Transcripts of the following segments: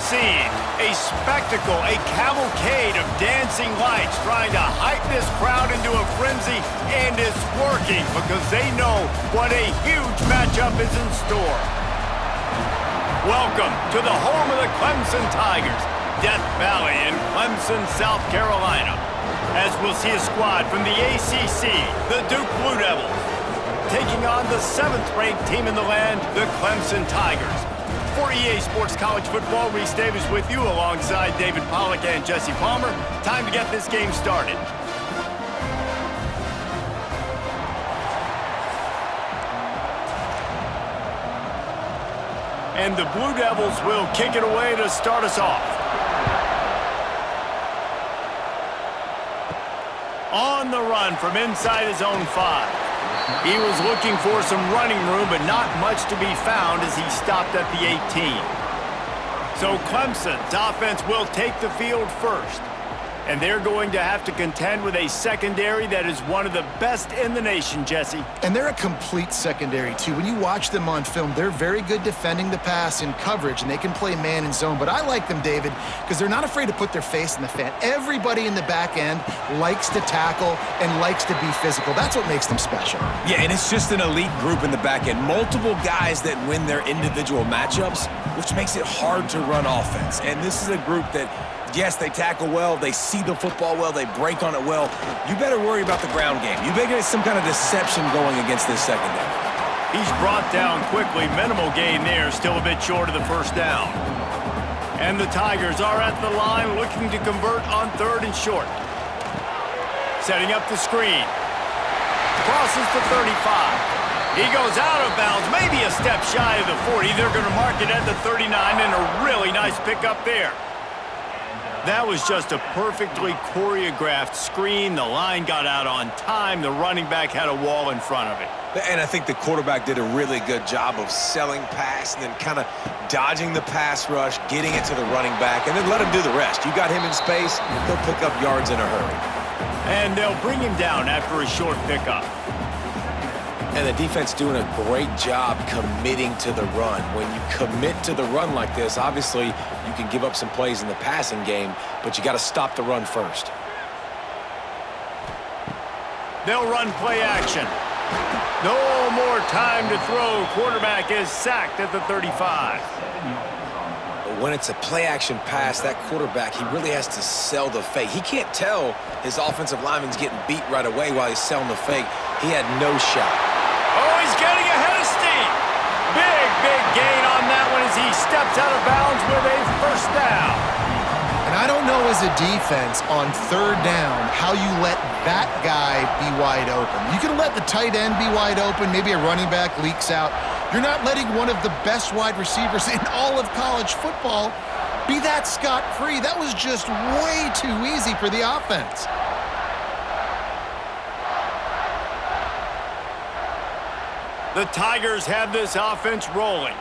scene. A spectacle, a cavalcade of dancing lights trying to hype this crowd into a frenzy, and it's working because they know what a huge matchup is in store. Welcome to the home of the Clemson Tigers, Death Valley in Clemson, South Carolina. As we'll see a squad from the ACC, the Duke Blue Devils, taking on the 7th-ranked team in the land, the Clemson Tigers. For EA Sports College Football, Reese Davis with you alongside David Pollack and Jesse Palmer. Time to get this game started. And the Blue Devils will kick it away to start us off. On the run from inside his own 5. He was looking for some running room, but not much to be found as he stopped at the 18. So Clemson's offense will take the field first. And they're going to have to contend with a secondary that is one of the best in the nation, Jesse. And they're a complete secondary, too. When you watch them on film, they're very good defending the pass in coverage, and they can play man and zone. But I like them, David, because they're not afraid to put their face in the fan. Everybody in the back end likes to tackle and likes to be physical. That's what makes them special. Yeah, and it's just an elite group in the back end. Multiple guys that win their individual matchups, which makes it hard to run offense. And this is a group that, yes, they tackle well, they see the football well, they break on it well. You better worry about the ground game. You better get some kind of deception going against this secondary. He's brought down quickly. Minimal gain there, still a bit short of the first down. And the Tigers are at the line looking to convert on 3rd and short. Setting up the screen. Crosses the 35. He goes out of bounds, maybe a step shy of the 40. They're going to mark it at the 39, and a really nice pickup there. That was just a perfectly choreographed screen. The line got out on time. The running back had a wall in front of it. And I think the quarterback did a really good job of selling pass and then kind of dodging the pass rush, getting it to the running back, and then let him do the rest. You got him in space, he'll pick up yards in a hurry. And they'll bring him down after a short pickup. And the defense doing a great job committing to the run. When you commit to the run like this, obviously you can give up some plays in the passing game, but you got to stop the run first. They'll run play action. No more time to throw. Quarterback is sacked at the 35. But when it's a play action pass, that quarterback, he really has to sell the fake. He can't tell his offensive lineman's getting beat right away while he's selling the fake. He had no shot. Oh, he's getting ahead of steam. Big gain on that one as he steps out of bounds with a first down. And I don't know as a defense on 3rd down how you let that guy be wide open. You can let the tight end be wide open. Maybe a running back leaks out. You're not letting one of the best wide receivers in all of college football be that scot-free. That was just way too easy for the offense. The Tigers have this offense rolling.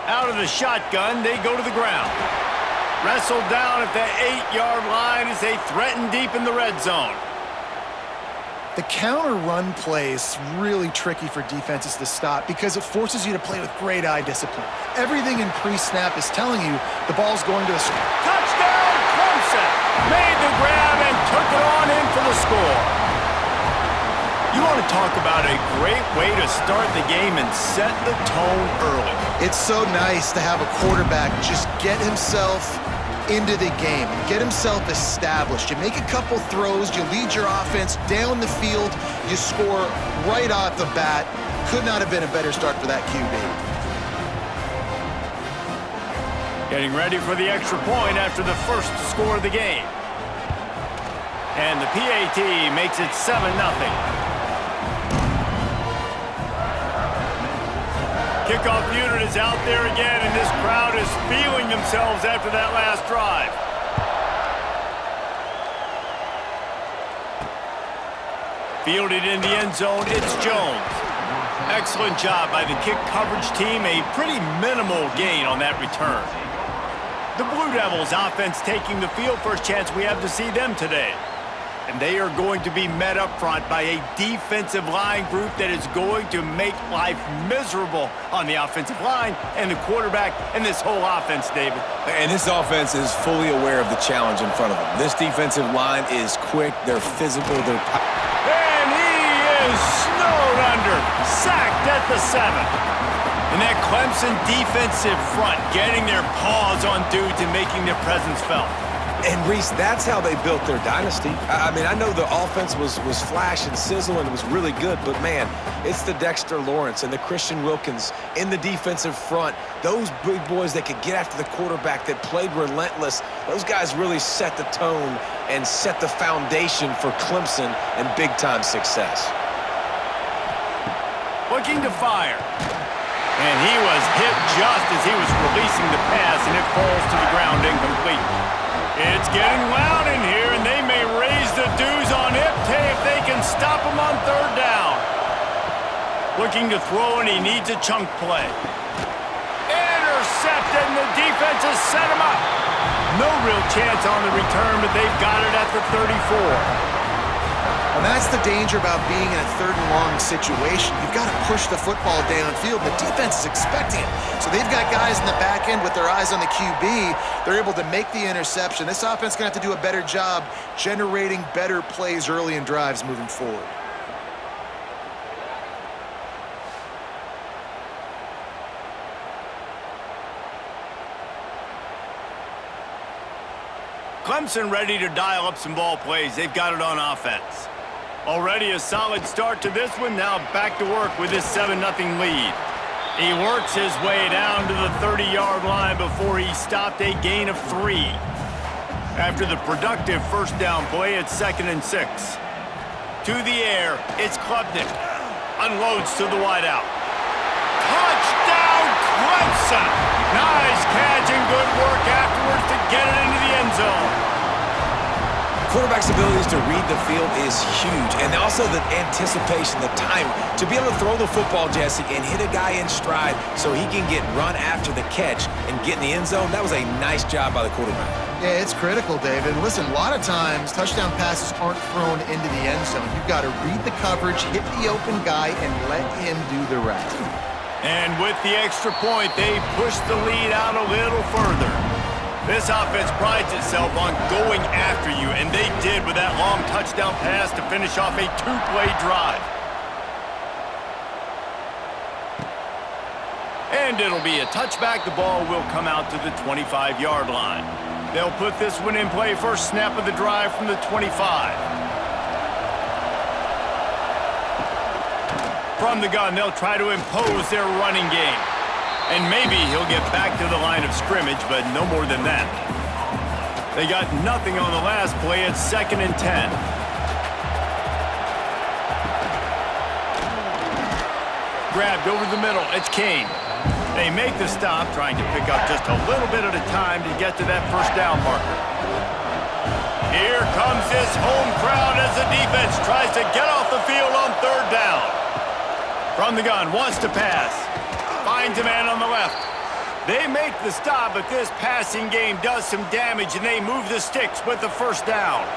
Out of the shotgun, they go to the ground. Wrestled down at the 8-yard line as they threaten deep in the red zone. The counter run play is really tricky for defenses to stop because it forces you to play with great eye discipline. Everything in pre-snap is telling you the ball's going to the touchdown, Clemson! Made the grab and took it on in for the score. You want to talk about a great way to start the game and set the tone early. It's so nice to have a quarterback just get himself into the game, get himself established. You make a couple throws, you lead your offense down the field, you score right off the bat. Could not have been a better start for that QB. Getting ready for the extra point after the first score of the game. And the PAT makes it 7-0. Kickoff unit is out there again, and this crowd is feeling themselves after that last drive. Fielded in the end zone, it's Jones. Excellent job by the kick coverage team. A pretty minimal gain on that return. The Blue Devils offense taking the field. First chance we have to see them today. And they are going to be met up front by a defensive line group that is going to make life miserable on the offensive line and the quarterback and this whole offense, David. And this offense is fully aware of the challenge in front of them. This defensive line is quick, they're physical, they're... And he is snowed under, sacked at the 7. And that Clemson defensive front getting their paws on dudes and making their presence felt. And, Reese, that's how they built their dynasty. I mean, I know the offense was flash and sizzle and it was really good, but, man, it's the Dexter Lawrence and the Christian Wilkins in the defensive front. Those big boys that could get after the quarterback, that played relentless, those guys really set the tone and set the foundation for Clemson and big-time success. Looking to fire. And he was hit just as he was releasing the pass, and it falls to the ground incomplete. It's getting loud in here, and they may raise the dues on Iptay if they can stop him on 3rd down. Looking to throw, and he needs a chunk play. Intercepted, and the defense has set him up. No real chance on the return, but they've got it at the 34. And that's the danger about being in a 3rd and long situation. You've got to push the football downfield. The defense is expecting it. So they've got guys in the back end with their eyes on the QB. They're able to make the interception. This offense is going to have to do a better job generating better plays early in drives moving forward. Clemson ready to dial up some ball plays. They've got it on offense. Already a solid start to this one. Now back to work with this 7-0 lead. He works his way down to the 30-yard line before he stopped a gain of 3. After the productive 1st down play, it's 2nd and 6. To the air, it's Klubnik. Unloads to the wideout. Touchdown, Clemson! Nice catch and good work afterwards to get it into the end zone. Quarterback's abilities to read the field is huge, and also the anticipation, the time, to be able to throw the football, Jesse, and hit a guy in stride so he can get run after the catch and get in the end zone. That was a nice job by the quarterback. Yeah, it's critical, David. Listen, a lot of times touchdown passes aren't thrown into the end zone. You've got to read the coverage, hit the open guy, and let him do the rest. And with the extra point, they push the lead out a little further. This offense prides itself on going after you, and they did with that long touchdown pass to finish off a 2-play drive. And it'll be a touchback. The ball will come out to the 25-yard line. They'll put this one in play first snap of the drive from the 25. From the gun, they'll try to impose their running game. And maybe he'll get back to the line of scrimmage, but no more than that. They got nothing on the last play. It's 2nd and 10. Grabbed over the middle. It's Kane. They make the stop, trying to pick up just a little bit at a time to get to that 1st down marker. Here comes this home crowd as the defense tries to get off the field on 3rd down. From the gun, wants to pass. Finds a man on the left. They make the stop, but this passing game does some damage, and they move the sticks with the 1st down.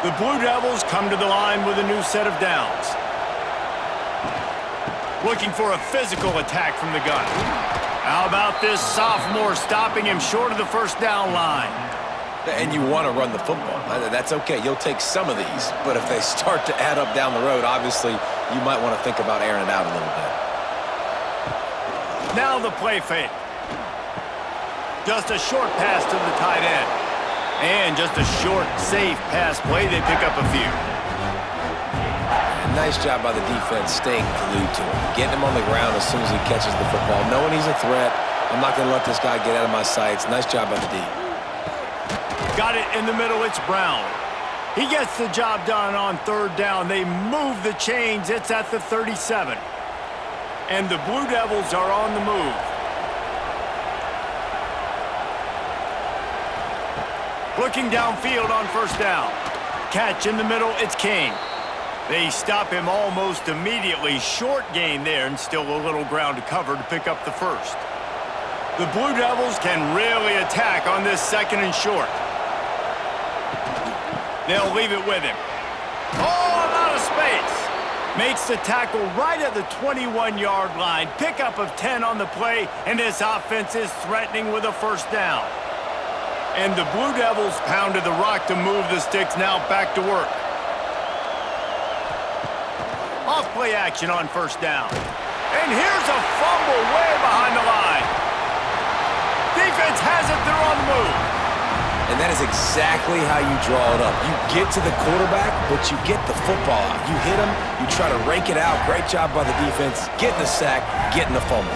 The Blue Devils come to the line with a new set of downs. Looking for a physical attack from the gun. How about this sophomore stopping him short of the 1st down line? And you want to run the football. That's okay. You'll take some of these, but if they start to add up down the road, obviously you might want to think about airing it out a little bit. Now the play fake. Just a short pass to the tight end. And just a short, safe pass play. They pick up a few. Nice job by the defense staying glued to him. Getting him on the ground as soon as he catches the football. Knowing he's a threat. I'm not going to let this guy get out of my sights. Nice job by the D. Got it in the middle. It's Brown. He gets the job done on 3rd down. They move the chains. It's at the 37. And the Blue Devils are on the move. Looking downfield on 1st down. Catch in the middle, it's Kane. They stop him almost immediately. Short gain there, and still a little ground to cover to pick up the 1st. The Blue Devils can really attack on this 2nd and short. They'll leave it with him. Oh, I'm out of space. Makes the tackle right at the 21-yard line. Pickup of 10 on the play, and this offense is threatening with a first down. And the Blue Devils pounded the rock to move the sticks, now back to work. Off play action on first down. And here's a fumble way behind the line. Defense has it, they're on the move. And that is exactly how you draw it up. You get to the quarterback, but you get the football out. You hit him, you try to rake it out. Great job by the defense, getting the sack, getting the fumble.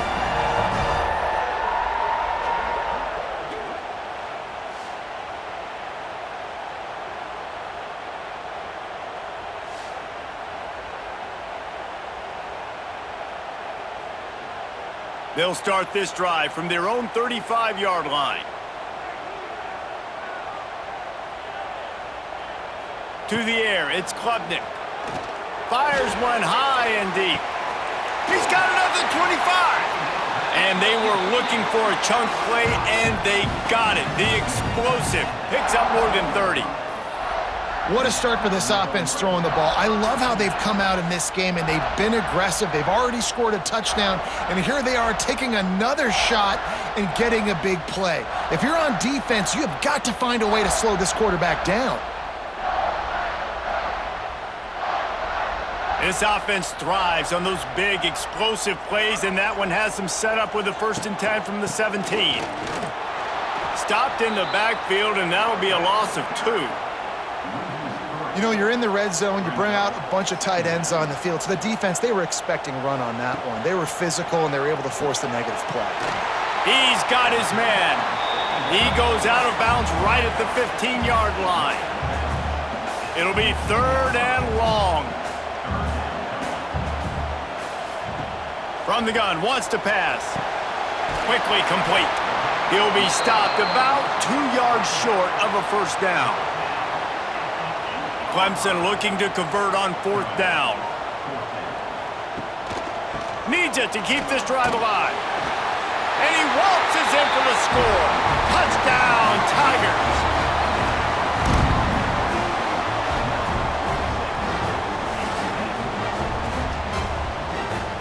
They'll start this drive from their own 35-yard line. To the air, it's Klubnik. Fires one high and deep. He's got another 25. And they were looking for a chunk play, and they got it. The explosive picks up more than 30. What a start for this offense throwing the ball. I love how they've come out in this game, and they've been aggressive. They've already scored a touchdown, and here they are taking another shot and getting a big play. If you're on defense, you have got to find a way to slow this quarterback down. This offense thrives on those big, explosive plays, and that one has them set up with a 1st and 10 from the 17. Stopped in the backfield, and that'll be a loss of 2. You know, you're in the red zone, you bring out a bunch of tight ends on the field. So the defense, they were expecting a run on that one. They were physical, and they were able to force the negative play. He's got his man. He goes out of bounds right at the 15-yard line. It'll be 3rd and long. From the gun, wants to pass. Quickly complete. He'll be stopped about 2 yards short of a first down. Clemson looking to convert on 4th down. Needs it to keep this drive alive. And he waltzes in for the score. Touchdown, Tigers.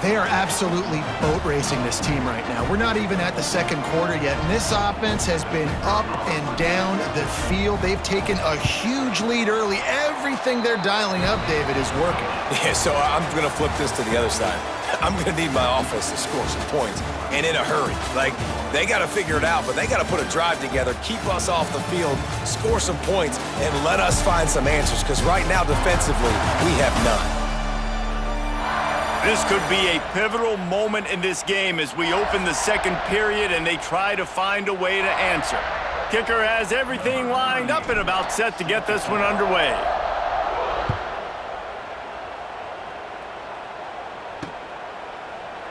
They are absolutely boat racing this team right now. We're not even at the second quarter yet, and this offense has been up and down the field. They've taken a huge lead early. Everything they're dialing up, David, is working. Yeah, so I'm going to flip this to the other side. I'm going to need my offense to score some points, and in a hurry. Like, they got to figure it out, but they got to put a drive together, keep us off the field, score some points, and let us find some answers, because right now, defensively, we have none. This could be a pivotal moment in this game as we open the second period and they try to find a way to answer. Kicker has everything lined up and about set to get this one underway.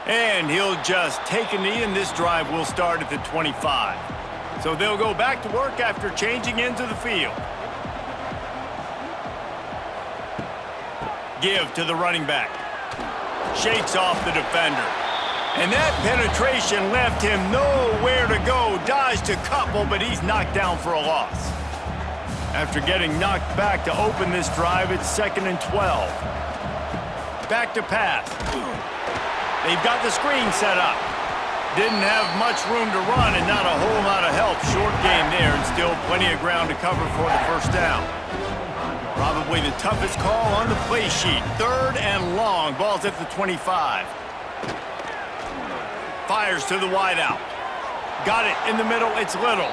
And he'll just take a knee, and this drive will start at the 25. So they'll go back to work after changing into the field. Give to the running back. Shakes off the defender. And that penetration left him nowhere to go. Dodged a couple, but he's knocked down for a loss. After getting knocked back to open this drive, it's 2nd and 12. Back to pass. They've got the screen set up. Didn't have much room to run and not a whole lot of help. Short game there and still plenty of ground to cover for the first down. Probably the toughest call on the play sheet. 3rd and long. Ball's at the 25. Fires to the wideout. Got it in the middle. It's Little.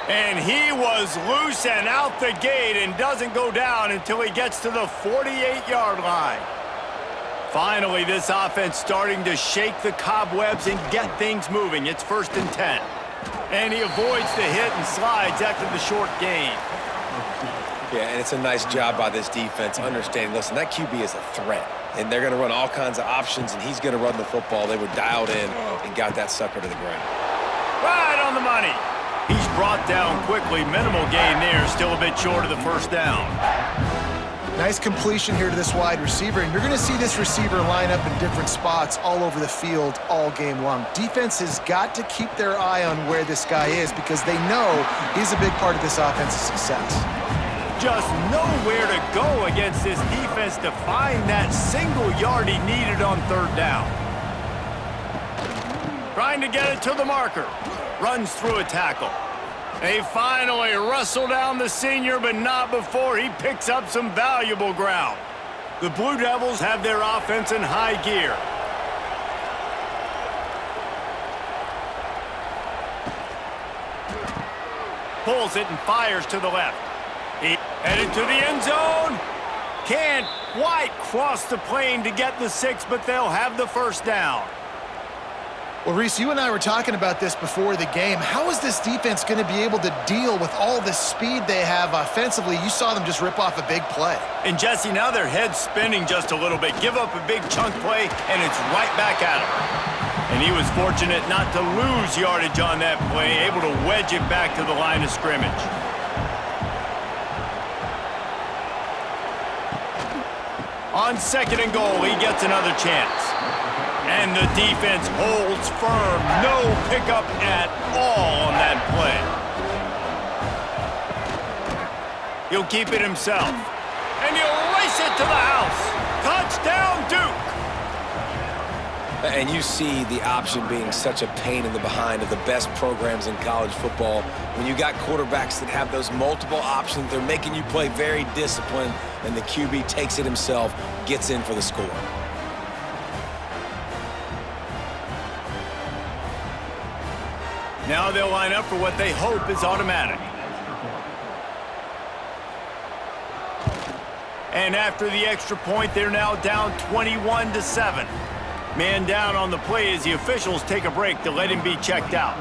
And he was loose and out the gate and doesn't go down until he gets to the 48-yard line. Finally, this offense starting to shake the cobwebs and get things moving. It's 1st and 10. And he avoids the hit and slides after the short gain. Yeah, and it's a nice job by this defense understanding, listen, that QB is a threat, and they're going to run all kinds of options, and he's going to run the football. They were dialed in and got that sucker to the ground. Right on the money. He's brought down quickly. Minimal gain there, still a bit short of the first down. Nice completion here to this wide receiver, and you're going to see this receiver line up in different spots all over the field all game long. Defense has got to keep their eye on where this guy is because they know he's a big part of this offense's success. just nowhere to go against this defense to find that single yard he needed on third down. Trying to get it to the marker. Runs through a tackle. They finally wrestle down the senior, but not before he picks up some valuable ground. The Blue Devils have their offense in high gear. Pulls it and fires to the left. He headed to the end zone. Can't quite cross the plane to get the 6, but they'll have the first down. Well, Reese, you and I were talking about this before the game. How is this defense going to be able to deal with all the speed they have offensively? You saw them just rip off a big play. And, Jesse, now their head's spinning just a little bit. Give up a big chunk play, and it's right back at him. And he was fortunate not to lose yardage on that play, able to wedge it back to the line of scrimmage. On 2nd and goal, he gets another chance. And the defense holds firm. No pickup at all on that play. He'll keep it himself. And he'll race it to the house. Touchdown, Duke! And you see the option being such a pain in the behind of the best programs in college football. When you got quarterbacks that have those multiple options, they're making you play very disciplined, and the QB takes it himself, gets in for the score. Now they'll line up for what they hope is automatic. And after the extra point, they're now down 21-7. Man down on the play as the officials take a break to let him be checked out.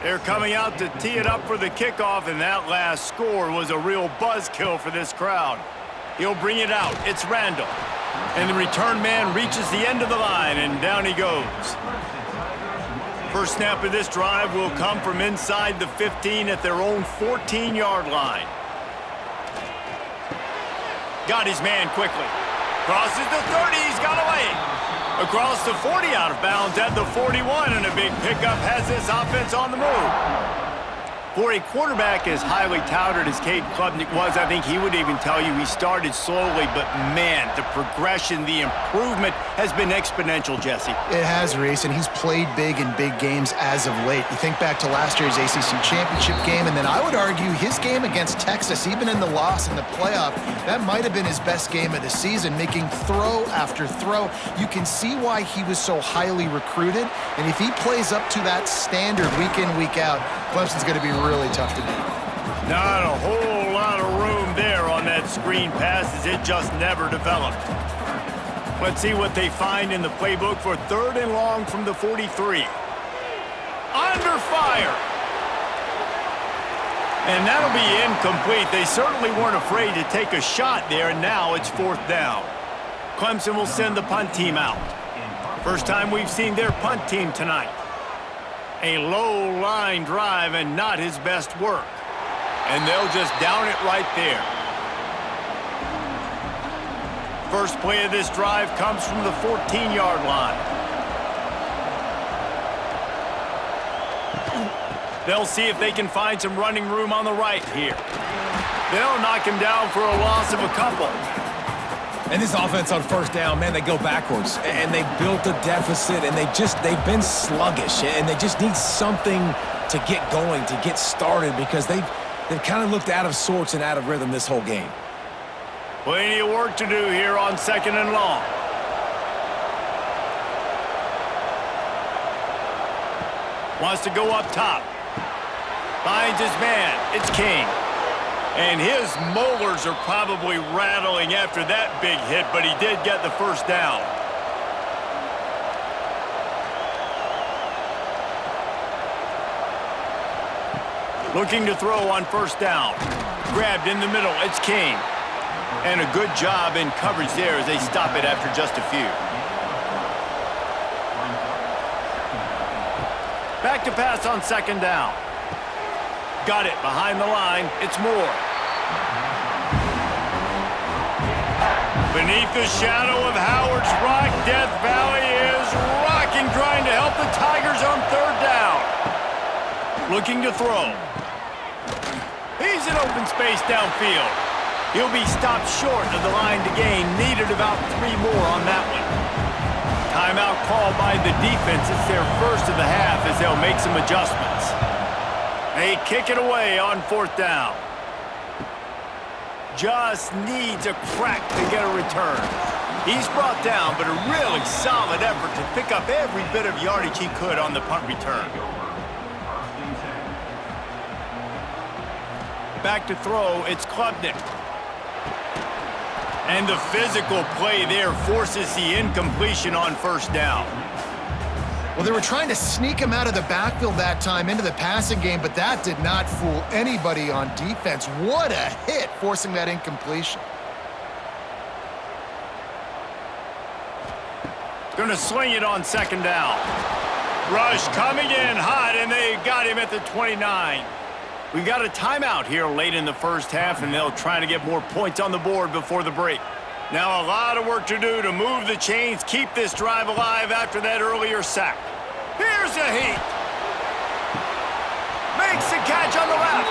They're coming out to tee it up for the kickoff, and that last score was a real buzzkill for this crowd. He'll bring it out. It's Randall. And the return man reaches the end of the line, and down he goes. First snap of this drive will come from inside the 15 at their own 14-yard line. Got his man quickly. Crosses the 30, he's got away. Across the 40, out of bounds at the 41, and a big pickup has this offense on the move. For a quarterback as highly touted as Cade Klubnik was, I think he would even tell you he started slowly, but man, the progression, the improvement has been exponential, Jesse. It has, Reese, and he's played big in big games as of late. You think back to last year's ACC championship game, and then I would argue his game against Texas, even in the loss in the playoff, that might have been his best game of the season, making throw after throw. You can see why he was so highly recruited, and if he plays up to that standard week in, week out, Clemson's going to be really tough to beat. Not a whole lot of room there on that screen pass as it just never developed. Let's see what they find in the playbook for 3rd and long from the 43. Under fire. And that'll be incomplete. They certainly weren't afraid to take a shot there, and now it's 4th down. Clemson will send the punt team out. First time we've seen their punt team tonight. A low line drive and not his best work. And they'll just down it right there. First play of this drive comes from the 14-yard line. They'll see if they can find some running room on the right here. They'll knock him down for a loss of a couple. And this offense on 1st down, man, they go backwards. And they built a deficit, and they've been sluggish. And they just need something to get going, to get started, because they've kind of looked out of sorts and out of rhythm this whole game. Plenty of work to do here on 2nd and long. Wants to go up top. Finds his man. It's King. And his molars are probably rattling after that big hit, but he did get the first down. Looking to throw on 1st down. Grabbed in the middle. It's King. And a good job in coverage there as they stop it after just a few. Back to pass on 2nd down. Got it behind the line. It's Moore. Beneath the shadow of Howard's Rock, Death Valley is rocking, trying to help the Tigers on 3rd down. Looking to throw. He's in open space downfield. He'll be stopped short of the line to gain. Needed about 3 more on that one. Timeout called by the defense. It's their first of the half as they'll make some adjustments. They kick it away on 4th down. Just needs a crack to get a return. He's brought down, but a really solid effort to pick up every bit of yardage he could on the punt return. Back to throw, it's Klubnik. And the physical play there forces the incompletion on 1st down. Well, they were trying to sneak him out of the backfield that time into the passing game, but that did not fool anybody on defense. What a hit, forcing that incompletion. Gonna sling it on 2nd down. Rush coming in hot, and they got him at the 29. We've got a timeout here late in the first half, and they'll try to get more points on the board before the break. Now a lot of work to do to move the chains, keep this drive alive after that earlier sack. Here's a heat. Makes the catch on the left.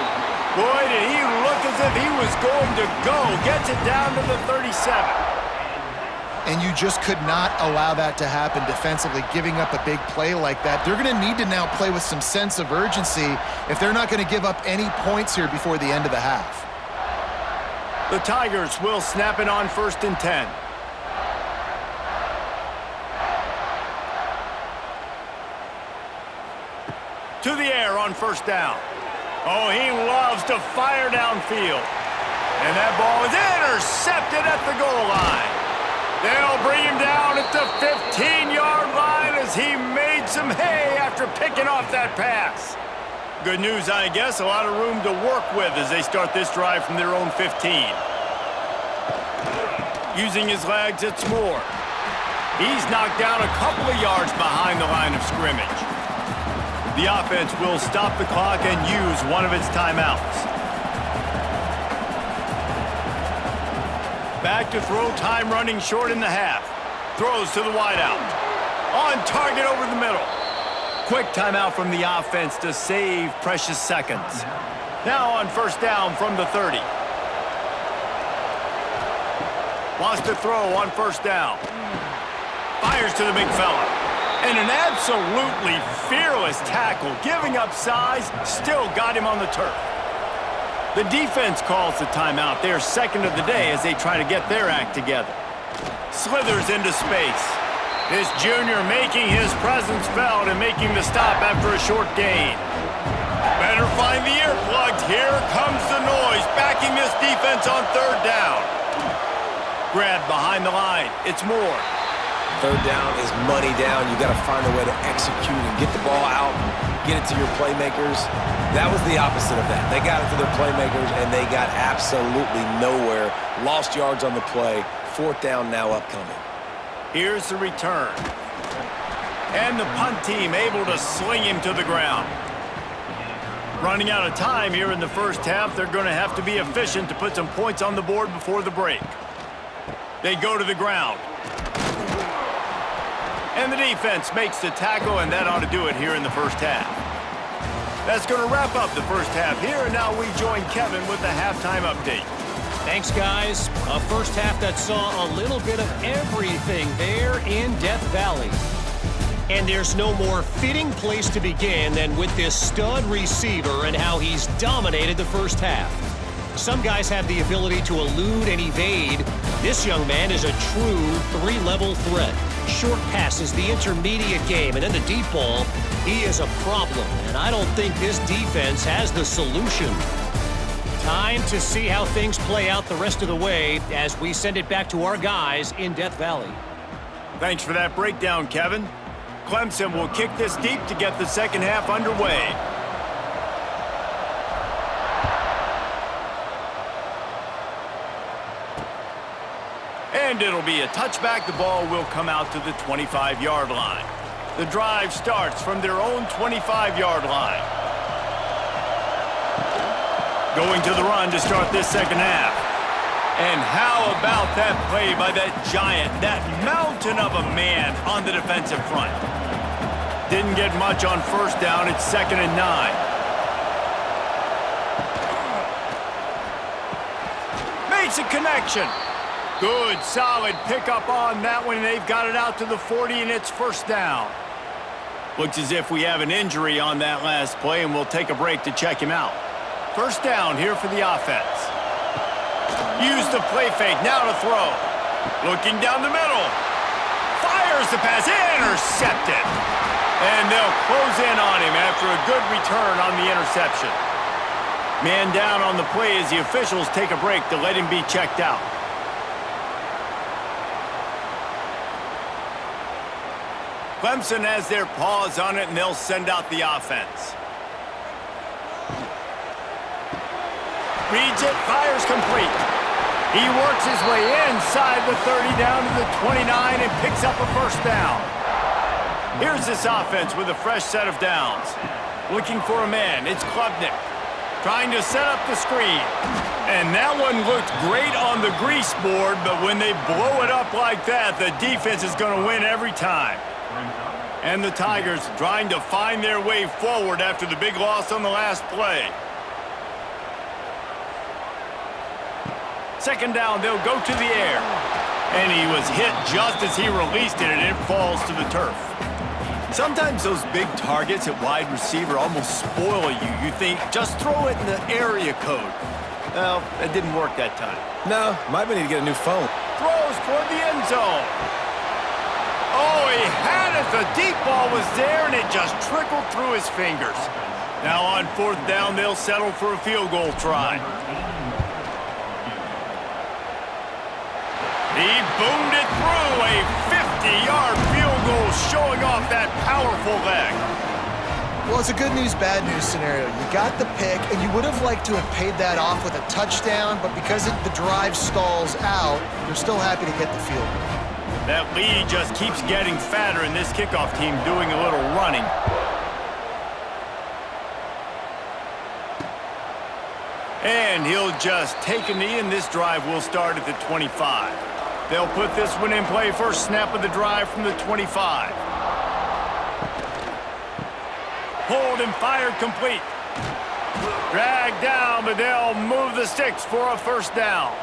Boy, did he look as if he was going to go. Gets it down to the 37. And you just could not allow that to happen defensively, giving up a big play like that. They're going to need to now play with some sense of urgency if they're not going to give up any points here before the end of the half. The Tigers will snap it on 1st and 10. To the air on 1st down. Oh, he loves to fire downfield. And that ball is intercepted at the goal line. They'll bring him down at the 15-yard line as he made some hay after picking off that pass. Good news, I guess, a lot of room to work with as they start this drive from their own 15. Using his legs, it's Moore. He's knocked down a couple of yards behind the line of scrimmage. The offense will stop the clock and use one of its timeouts. Back to throw, time running short in the half. Throws to the wideout. On target over the middle. Quick timeout from the offense to save precious seconds. Now on 1st down from the 30. Wants to throw on 1st down. Fires to the big fella. And an absolutely fearless tackle, giving up size, still got him on the turf. The defense calls the timeout. They're 2nd of the day as they try to get their act together. Slithers into space. This junior making his presence felt and making the stop after a short gain. Better find the earplugs. Here comes the noise, backing this defense on 3rd down. Grab behind the line. It's Moore. 3rd down is money down. You got to find a way to execute and get the ball out, get it to your playmakers. That was the opposite of that. They got it to their playmakers, and they got absolutely nowhere. Lost yards on the play. 4th down now upcoming. Here's the return. And the punt team able to sling him to the ground. Running out of time here in the first half. They're going to have to be efficient to put some points on the board before the break. They go to the ground. And the defense makes the tackle, and that ought to do it here in the first half. That's going to wrap up the first half here, and now we join Kevin with the halftime update. Thanks, guys. A first half that saw a little bit of everything there in Death Valley. And there's no more fitting place to begin than with this stud receiver and how he's dominated the first half. Some guys have the ability to elude and evade. This young man is a true 3-level threat. Short passes, the intermediate game, and then the deep ball. He is a problem, and I don't think this defense has the solution. Time to see how things play out the rest of the way as we send it back to our guys in Death Valley. Thanks for that breakdown, Kevin. Clemson will kick this deep to get the second half underway. And it'll be a touchback. The ball will come out to the 25-yard line. The drive starts from their own 25-yard line. Going to the run to start this second half. And how about that play by that giant, that mountain of a man on the defensive front? Didn't get much on first down. It's 2nd and 9. Makes a connection. Good, solid pickup on that one, and they've got it out to the 40, and it's first down. Looks as if we have an injury on that last play, and we'll take a break to check him out. First down here for the offense. Use the play fake, now to throw. Looking down the middle. Fires the pass, intercepted. And they'll close in on him after a good return on the interception. Man down on the play as the officials take a break to let him be checked out. Clemson has their paws on it, and they'll send out the offense. Reads it, fires complete. He works his way inside the 30 down to the 29 and picks up a first down. Here's this offense with a fresh set of downs. Looking for a man, it's Klubnik. Trying to set up the screen. And that one looked great on the grease board, but when they blow it up like that, the defense is going to win every time. And the Tigers trying to find their way forward after the big loss on the last play. Second down, they'll go to the air. And he was hit just as he released it, and it falls to the turf. Sometimes those big targets at wide receiver almost spoil you. You think, just throw it in the area code. Well, that didn't work that time. No, might need to get a new phone. Throws toward the end zone. Oh, he had it. The deep ball was there, and it just trickled through his fingers. Now on fourth down, they'll settle for a field goal try. He boomed it through, a 50-yard field goal showing off that powerful leg. Well, it's a good news, bad news scenario. You got the pick, and you would have liked to have paid that off with a touchdown, but because the drive stalls out, you're still happy to get the field goal. That lead just keeps getting fatter, and this kickoff team doing a little running. And he'll just take a knee, and this drive will start at the 25. They'll put this one in play. First snap of the drive from the 25. Pulled and fired complete. Dragged down, but they'll move the sticks for a first down.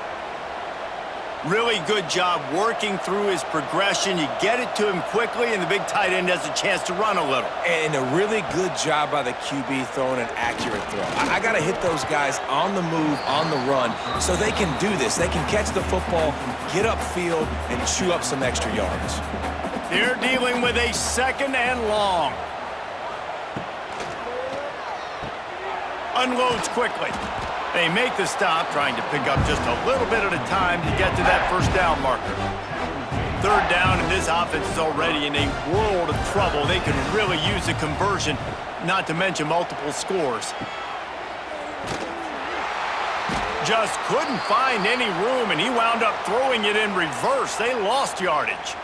Really good job working through his progression. You get it to him quickly, and the big tight end has a chance to run a little. And a really good job by the QB throwing an accurate throw. I got to hit those guys on the move, on the run, so they can do this. They can catch the football, get upfield, and chew up some extra yards. They're dealing with a second and long. Unloads quickly. They make the stop, trying to pick up just a little bit at a time to get to that first down marker. Third down, and this offense is already in a world of trouble. They can really use a conversion, not to mention multiple scores. Just couldn't find any room, and he wound up throwing it in reverse. They lost yardage.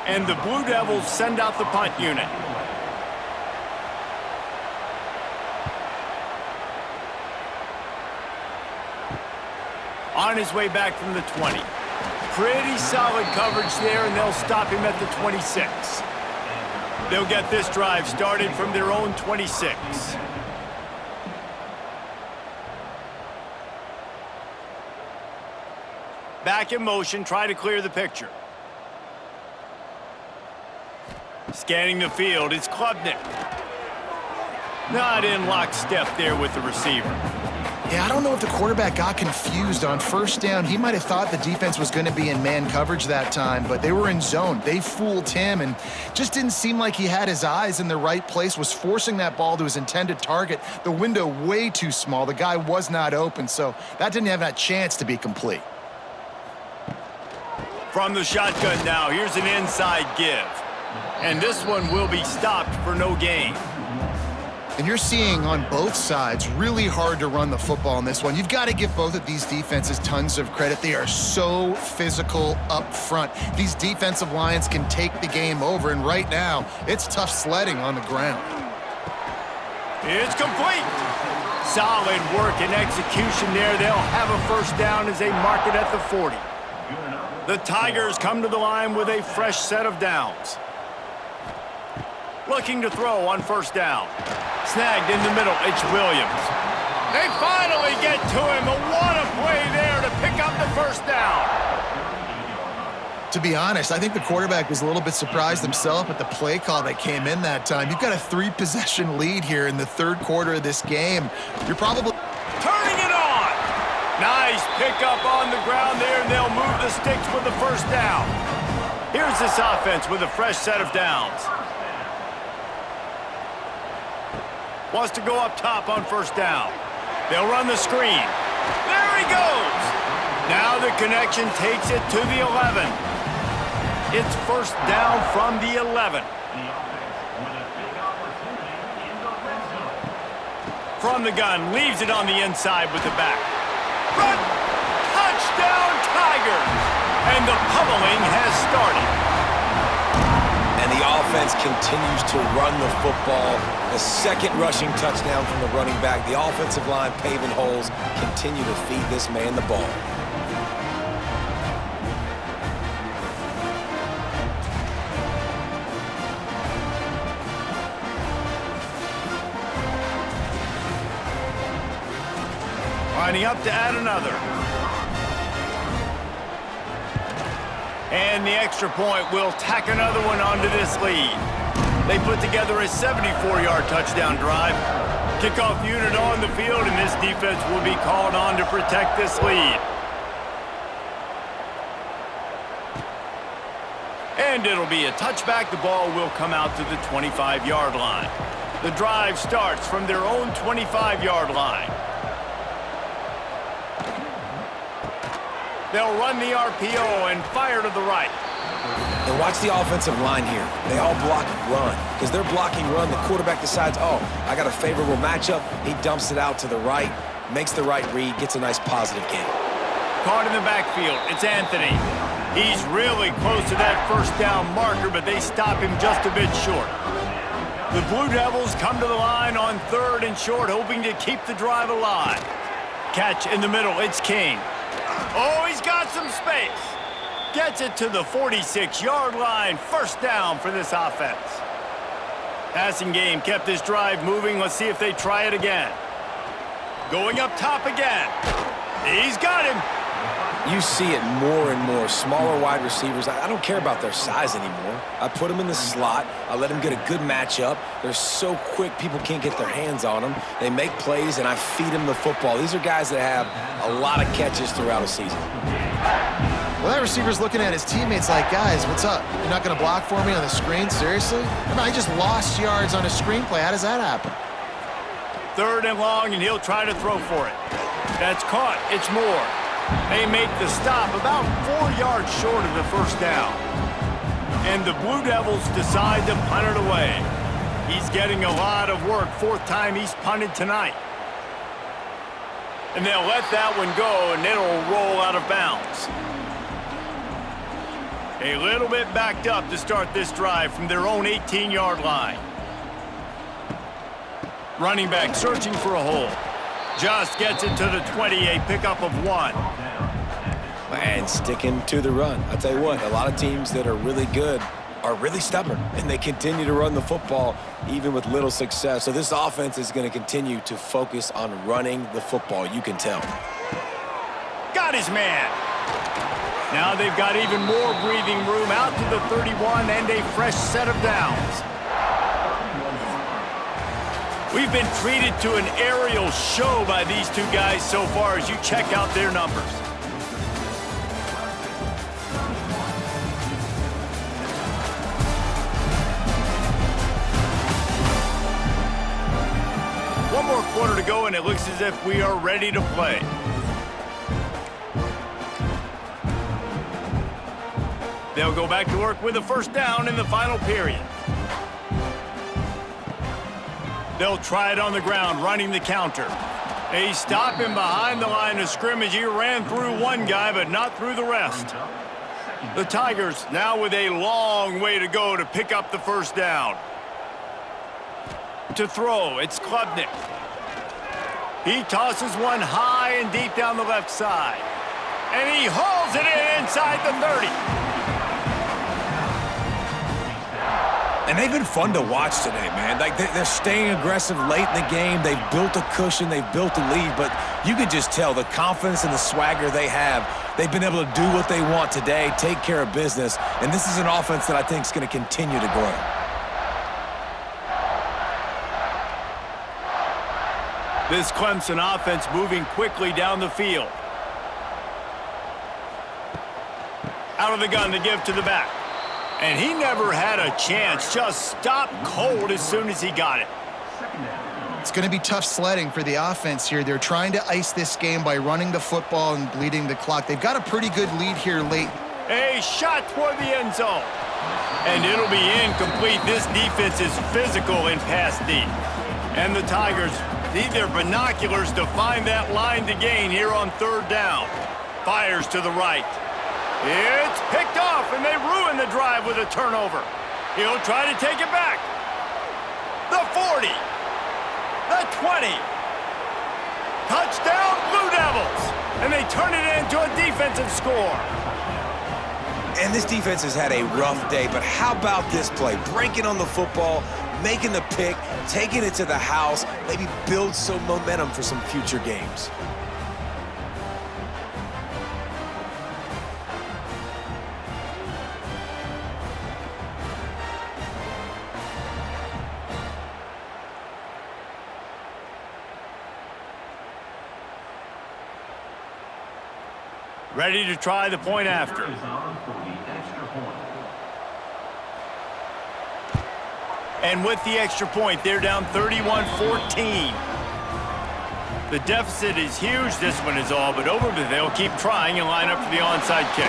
And the Blue Devils send out the punt unit. On his way back from the 20. Pretty solid coverage there, and they'll stop him at the 26. They'll get this drive started from their own 26. Back in motion, try to clear the picture. Scanning the field, it's Klubnik. Not in lockstep there with the receiver. Yeah, I don't know if the quarterback got confused on first down. He might have thought the defense was going to be in man coverage that time, but they were in zone. They fooled him and just didn't seem like he had his eyes in the right place, was forcing that ball to his intended target. The window way too small. The guy was not open, so that didn't have that chance to be complete. From the shotgun now, here's an inside give. And this one will be stopped for no gain. And you're seeing on both sides really hard to run the football in this one. You've got to give both of these defenses tons of credit. They are so physical up front. These defensive lines can take the game over, and right now, it's tough sledding on the ground. It's complete. Solid work and execution there. They'll have a first down as they mark it at the 40. The Tigers come to the line with a fresh set of downs. Looking to throw on first down. Snagged in the middle, it's Williams. They finally get to him. What a play there to pick up the first down. To be honest, I think the quarterback was a little bit surprised himself at the play call that came in that time. You've got a 3-possession lead here in the third quarter of this game. You're probably turning it on. Nice pickup on the ground there, and they'll move the sticks with the first down. Here's this offense with a fresh set of downs. Wants to go up top on first down. They'll run the screen. There he goes. Now the connection takes it to the 11. It's first down from the 11. From the gun, leaves it on the inside with the back. Run! Touchdown, Tigers! And the pummeling has started. And the offense continues to run the football. The second rushing touchdown from the running back. The offensive line paving holes. Continue to feed this man the ball. Lining up to add another. And the extra point will tack another one onto this lead. They put together a 74-yard touchdown drive. Kickoff unit on the field, and this defense will be called on to protect this lead. And it'll be a touchback. The ball will come out to the 25-yard line. The drive starts from their own 25-yard line. They'll run the RPO and fire to the right. And watch the offensive line here. They all block run. Because they're blocking run, the quarterback decides, oh, I got a favorable matchup. He dumps it out to the right, makes the right read, gets a nice positive gain. Caught in the backfield, it's Anthony. He's really close to that first down marker, but they stop him just a bit short. The Blue Devils come to the line on 3rd and short, hoping to keep the drive alive. Catch in the middle, it's King. Oh, he's got some space. Gets it to the 46-yard line. First down for this offense. Passing game kept this drive moving. Let's see if they try it again. Going up top again. He's got him. You see it more and more. Smaller wide receivers, I don't care about their size anymore. I put them in the slot. I let them get a good matchup. They're so quick, people can't get their hands on them. They make plays, and I feed them the football. These are guys that have a lot of catches throughout a season. Well, that receiver's looking at his teammates like, guys, what's up? You're not going to block for me on the screen? Seriously? I mean, I just lost yards on a screenplay. How does that happen? 3rd and long, and he'll try to throw for it. That's caught. It's Moore. They make the stop about 4 yards short of the first down. And the Blue Devils decide to punt it away. He's getting a lot of work. 4th time he's punted tonight. And they'll let that one go, and it'll roll out of bounds. A little bit backed up to start this drive from their own 18-yard line. Running back searching for a hole. Just gets it to the 20, a pickup of 1. And sticking to the run. I'll tell you what, a lot of teams that are really good are really stubborn, and they continue to run the football even with little success. So this offense is going to continue to focus on running the football, you can tell. Got his man. Now they've got even more breathing room out to the 31 and a fresh set of downs. We've been treated to an aerial show by these two guys so far as you check out their numbers. One more quarter to go, and it looks as if we are ready to play. They'll go back to work with a first down in the final period. They'll try it on the ground, running the counter. They stop him behind the line of scrimmage. He ran through one guy, but not through the rest. The Tigers now with a long way to go to pick up the first down. To throw, it's Klubnik. He tosses one high and deep down the left side. And he hauls it in inside the 30. And they've been fun to watch today, man. Like, they're staying aggressive late in the game. They've built a cushion. They've built a lead. But you can just tell the confidence and the swagger they have. They've been able to do what they want today, take care of business. And this is an offense that I think is going to continue to grow. This Clemson offense moving quickly down the field. Out of the gun to give to the back. And he never had a chance. Just stopped cold as soon as he got it. It's going to be tough sledding for the offense here. They're trying to ice this game by running the football and bleeding the clock. They've got a pretty good lead here late. A shot toward the end zone. And it'll be incomplete. This defense is physical in pass D. And the Tigers need their binoculars to find that line to gain here on third down. Fires to the right. It's picked off, and they ruin the drive with a turnover. He'll try to take it back. The 40. The 20. Touchdown, Blue Devils. And they turn it into a defensive score. And this defense has had a rough day, but how about this play? Breaking on the football, making the pick, taking it to the house, maybe build some momentum for some future games. Ready to try the point after. And with the extra point, they're down 31-14. The deficit is huge. This one is all but over, but they'll keep trying and line up for the onside kick.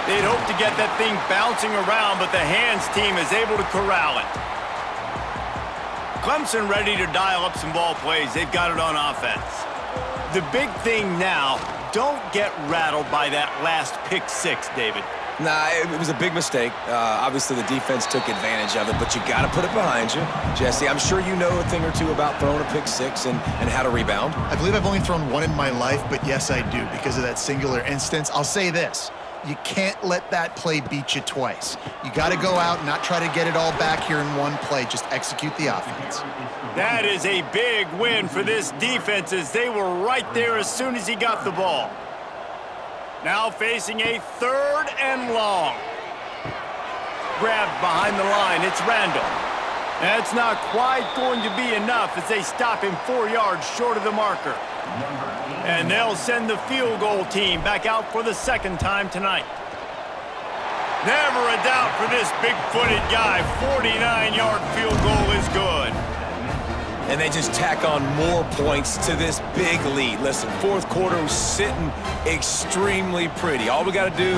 They'd hope to get that thing bouncing around, but the hands team is able to corral it. Clemson ready to dial up some ball plays. They've got it on offense. The big thing now, don't get rattled by that last pick six, David. Nah, it was a big mistake. Obviously, the defense took advantage of it, but you got to put it behind you. Jesse, I'm sure you know a thing or two about throwing a pick six and how to rebound. I believe I've only thrown one in my life, but yes, I do because of that singular instance. I'll say this. You can't let that play beat you twice. You got to go out and not try to get it all back here in one play. Just execute the offense. That is a big win for this defense as they were right there as soon as he got the ball. Now facing a third and long. Grabbed behind the line. It's Randall. That's not quite going to be enough as they stop him 4 yards short of the marker. And they'll send the field goal team back out for the second time tonight. Never a doubt for this big-footed guy. 49-yard field goal is good. And they just tack on more points to this big lead. Listen, fourth quarter was sitting extremely pretty. All we got to do,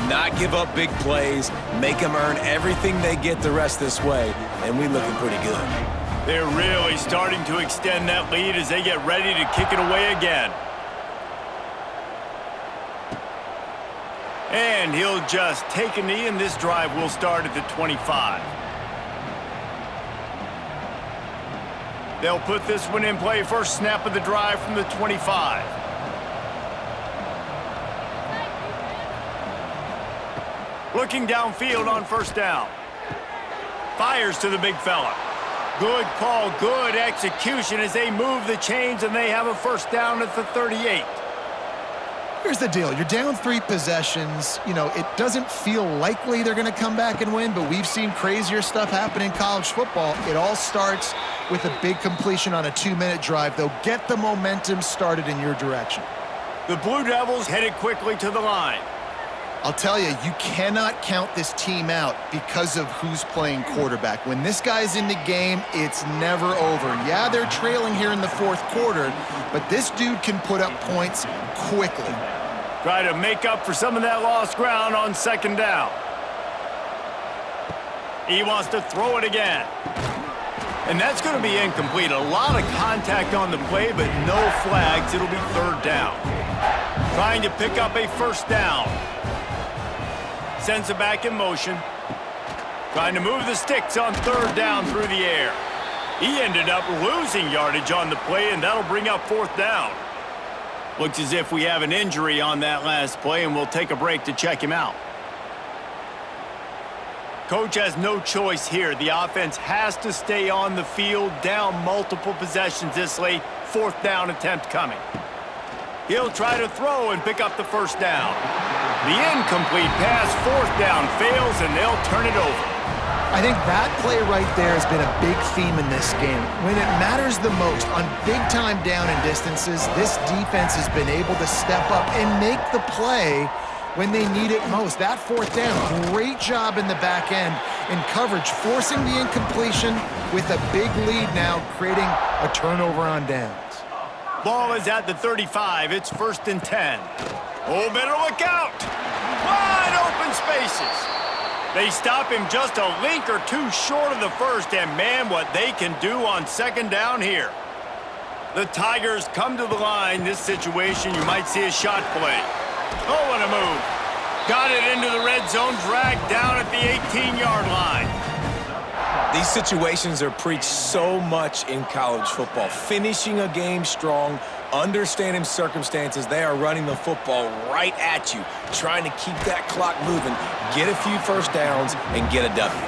not give up big plays, make them earn everything they get the rest this way, and we looking pretty good. They're really starting to extend that lead as they get ready to kick it away again. And he'll just take a knee, and this drive will start at the 25. They'll put this one in play. First snap of the drive from the 25. Looking downfield on first down. Fires to the big fella. Good call, good execution as they move the chains, and they have a first down at the 38. Here's the deal. You're down 3 possessions. You know, it doesn't feel likely they're going to come back and win, but we've seen crazier stuff happen in college football. It all starts with a big completion on a 2-minute drive. They'll get the momentum started in your direction. The Blue Devils headed quickly to the line. I'll tell you, you cannot count this team out because of who's playing quarterback. When this guy's in the game, it's never over. Yeah, they're trailing here in the fourth quarter, but this dude can put up points quickly. Try to make up for some of that lost ground on second down. He wants to throw it again. And that's going to be incomplete. A lot of contact on the play, but no flags. It'll be third down. Trying to pick up a first down. Sends it back in motion. Trying to move the sticks on third down through the air. He ended up losing yardage on the play, and that'll bring up fourth down. Looks as if we have an injury on that last play, and we'll take a break to check him out. Coach has no choice here. The offense has to stay on the field, down multiple possessions this late. 4th down attempt coming. He'll try to throw and pick up the first down. The incomplete pass, 4th down, fails, and they'll turn it over. I think that play right there has been a big theme in this game. When it matters the most, on big-time down and distances, this defense has been able to step up and make the play when they need it most. That 4th down, great job in the back end in coverage, forcing the incompletion with a big lead now, creating a turnover on downs. Ball is at the 35. It's 1st and 10. Oh, better look out. Wide open spaces. They stop him just a link or two short of the first, and man, what they can do on 2nd down here. The Tigers come to the line. This situation, you might see a shot play. Oh, what a move. Got it into the red zone, dragged down at the 18-yard line. These situations are preached so much in college football. Finishing a game strong, understanding circumstances. They are running the football right at you, trying to keep that clock moving, get a few first downs, and get a W.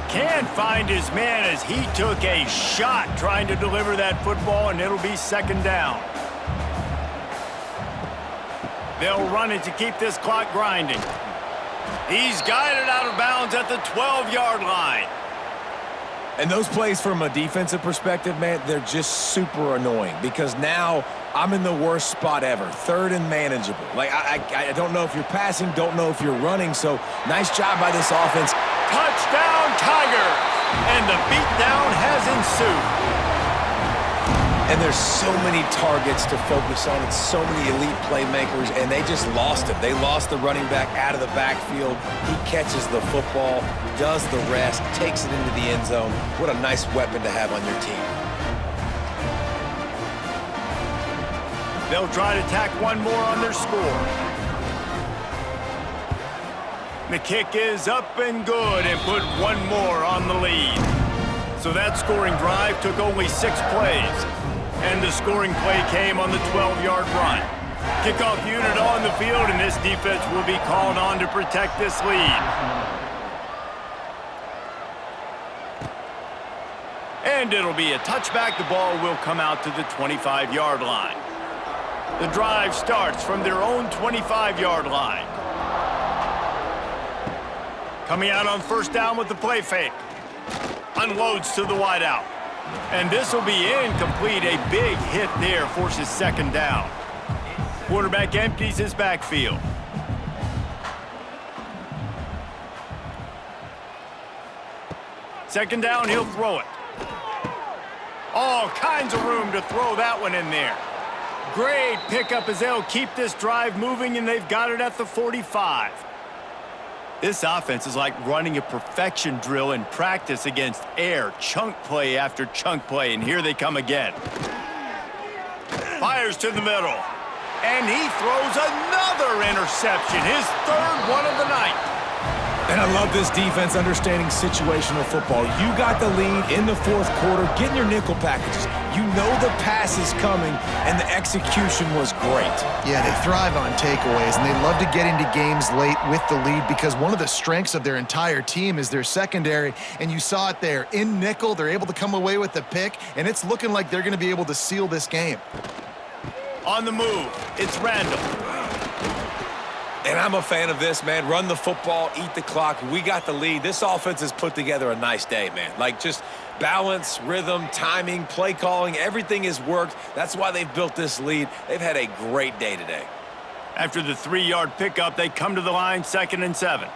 Can't find his man as he took a shot trying to deliver that football, and it'll be 2nd down. They'll run it to keep this clock grinding. He's guided out of bounds at the 12-yard line. And those plays from a defensive perspective, man, they're just super annoying because now I'm in the worst spot ever, 3rd and manageable. Like, I don't know if you're passing, don't know if you're running, so nice job by this offense. Touchdown, Tigers! And the beatdown has ensued. And there's so many targets to focus on and so many elite playmakers, and they just lost him. They lost the running back out of the backfield. He catches the football, does the rest, takes it into the end zone. What a nice weapon to have on your team. They'll try to tack one more on their score. The kick is up and good and put one more on the lead. So that scoring drive took only 6 plays. And the scoring play came on the 12-yard run. Kickoff unit on the field, and this defense will be called on to protect this lead. And it'll be a touchback. The ball will come out to the 25-yard line. The drive starts from their own 25-yard line. Coming out on 1st down with the play fake. Unloads to the wideout. And this will be incomplete. A big hit there forces 2nd down. Quarterback empties his backfield. Second down, he'll throw it. All kinds of room to throw that one in there. Great pickup as they'll keep this drive moving, and they've got it at the 45. This offense is like running a perfection drill in practice against air. Chunk play after chunk play, and here they come again. Fires to the middle, and he throws another interception, his 3rd one of the night. And I love this defense understanding situational football. You got the lead in the 4th quarter, getting your nickel packages. You know the pass is coming, and the execution was great. Yeah, they thrive on takeaways, and they love to get into games late with the lead because one of the strengths of their entire team is their secondary, and you saw it there. In nickel, they're able to come away with the pick, and it's looking like they're going to be able to seal this game. On the move, it's Randall. And I'm a fan of this, man. Run the football, eat the clock. We got the lead. This offense has put together a nice day, man. Like, just balance, rhythm, timing, play calling, everything has worked. That's why they've built this lead. They've had a great day today. After the 3-yard pickup, they come to the line, 2nd and 7.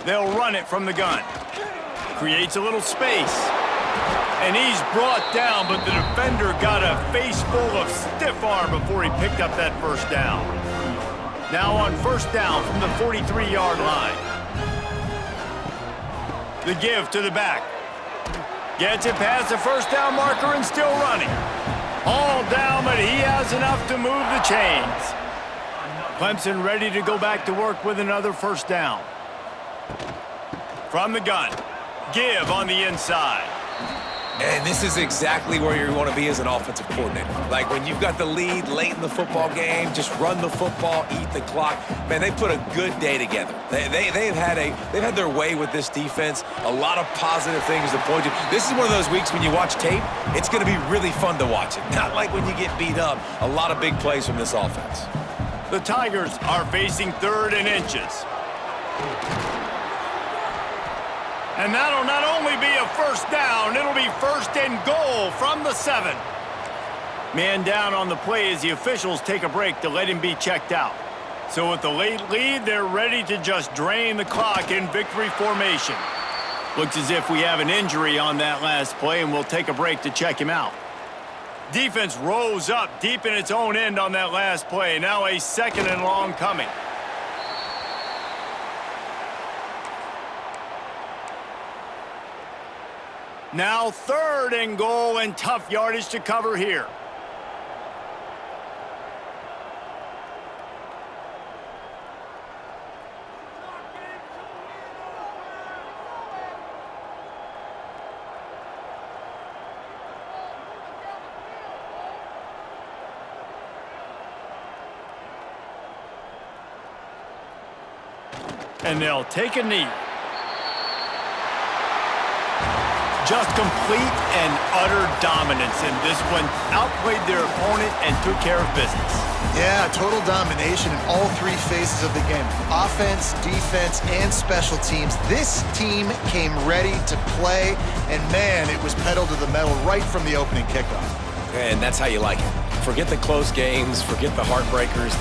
They'll run it from the gun. Creates a little space. And he's brought down, but the defender got a face full of stiff arm before he picked up that 1st down. Now on 1st down from the 43-yard line. The give to the back. Gets it past the 1st down marker and still running. All down, but he has enough to move the chains. Clemson ready to go back to work with another 1st down. From the gun. Give on the inside. And this is exactly where you want to be as an offensive coordinator. Like when you've got the lead late in the football game, just run the football, eat the clock. Man, they put a good day together. They've had their way with this defense. A lot of positive things to point to. This is one of those weeks when you watch tape, it's going to be really fun to watch it. Not like when you get beat up. A lot of big plays from this offense. The Tigers are facing 3rd and inches. And that'll not only be a first down, it'll be 1st and goal from the 7. Man down on the play as the officials take a break to let him be checked out. So with the late lead, they're ready to just drain the clock in victory formation. Looks as if we have an injury on that last play, and we'll take a break to check him out. Defense rose up deep in its own end on that last play. Now a 2nd and long coming. Now 3rd and goal, and tough yardage to cover here. And they'll take a knee. Just complete and utter dominance in this one. Outplayed their opponent and took care of business. Yeah, total domination in all 3 phases of the game. Offense, defense, and special teams. This team came ready to play, and man, it was pedal to the metal right from the opening kickoff. And that's how you like it. Forget the close games, forget the heartbreakers,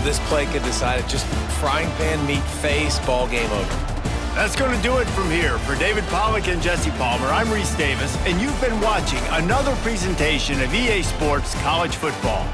this play could decide it. Just frying pan, meat face, ball game over. That's going to do it from here. For David Pollack and Jesse Palmer, I'm Reese Davis, and you've been watching another presentation of EA Sports College Football.